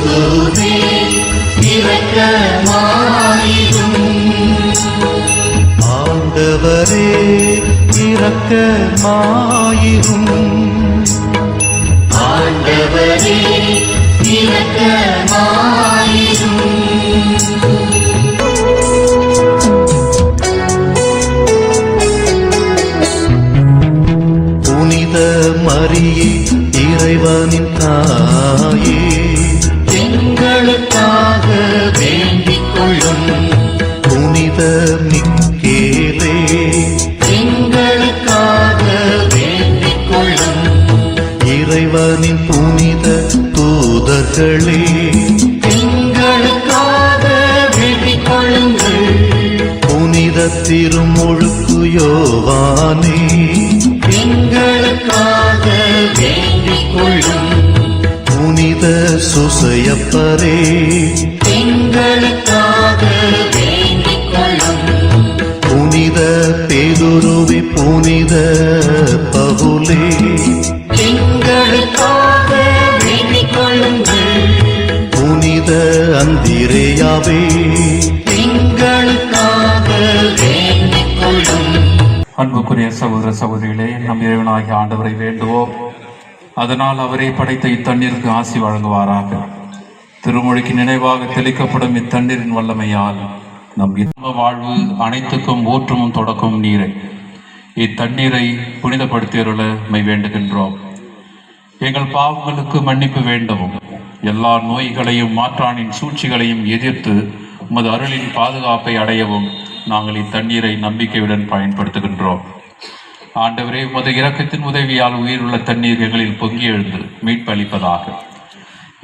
கிறிஸ்துவே இரக்கமாயிரும். ஆண்டவரே இரக்கமாயிரும். ஆண்டவரே இரக்கமாயிரும். புனித மரியே இறைவனின் தாயே, எங்களுக்காக வேண்டிக் கொள்ளும். புனித மிக்கேலே, எங்களுக்காக வேண்டிக் கொள்ளும். இறைவனின் புனித தூதர்களே, எங்களுக்காக வேண்டிக் கொள்ளுங்கள். புனித திருமுழுக்கு யோவானே, எங்களுக்காக வேண்டிக் கொள்ளும். புனித சுசையப்பரே, எங்களுக்காக வேண்டிக் கொள்ளும். புனித பேதுருவே, புனித பவுலே, எங்களுக்காக வேண்டிக் கொள்ளுங்கள். புனித அந்திரேயாவே, எங்களுக்காக வேண்டிக் கொள்ளும். அன்புக்குரிய சகோதர சகோதரிகளே, நம் இறைவனாகிய ஆண்டவரை வேண்டுவோம். அதனால் அவரை படைத்த இத்தண்ணீருக்கு ஆசி வழங்குவாராக. திருமொழிக்கு நினைவாக தெளிக்கப்படும் இத்தண்ணீரின் வல்லமையால் நம் இன்ப வாழ்வு அனைத்துக்கும் ஊற்றமும் தொடக்கும் நீரை, இத்தண்ணீரை புனிதப்படுத்தியருள மை வேண்டுகின்றோம். எங்கள் பாவங்களுக்கு மன்னிப்பு வேண்டவும், எல்லா நோய்களையும் மாற்றானின் சூழ்ச்சிகளையும் எதிர்த்து உமது அருளின் பாதுகாப்பை அடையவும் நாங்கள் இத்தண்ணீரை நம்பிக்கையுடன் பயன்படுத்துகின்றோம். ஆண்டவரே, உமது இரக்கத்தின் உதவியால் உயிருள்ள தண்ணீர் எங்களில் பொங்கி எழுந்து மீட்பு அளிப்பதாக.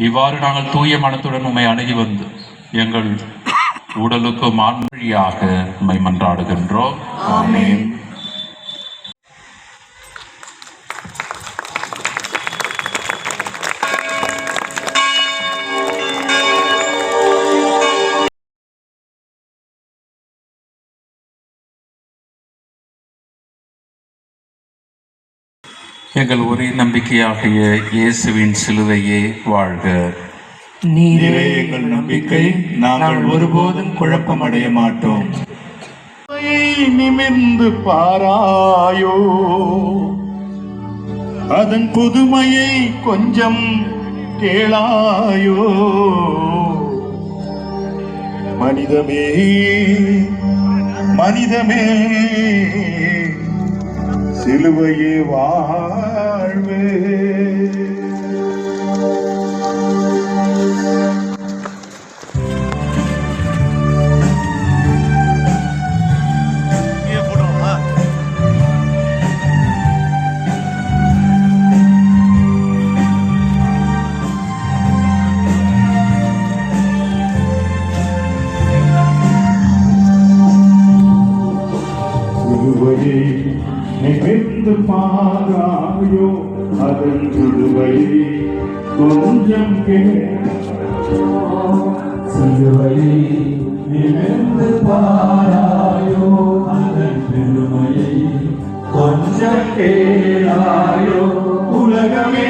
இவ்வாறு நாங்கள் தூய மனத்துடன் உம்மை அணுகி வந்து எங்கள் உடலுக்கு மான்மொழியாக உம்மை மன்றாடுகின்றோம். ஆமென். எங்கள் ஒரே நம்பிக்கையாகிய இயேசுவின் சிலுவையே வாழ்க. நீரே எங்கள் நம்பிக்கை, நாங்கள் ஒருபோதும் குழப்பமடைய மாட்டோம். நிமிர்ந்து பாராயோ, அதன் புதுமையை கொஞ்சம் கேளாயோ. மனிதமே மனிதமே, சிலுவையே வாழ்வே. சிலுவையை நிமிர்ந்து பாராயோ, அதன் சிலுவையை கொஞ்சம் சிலுவையை நிமிர்ந்து பாராயோ, அதன் பெருமையை கொஞ்சம் கேளாயோ. உலகமே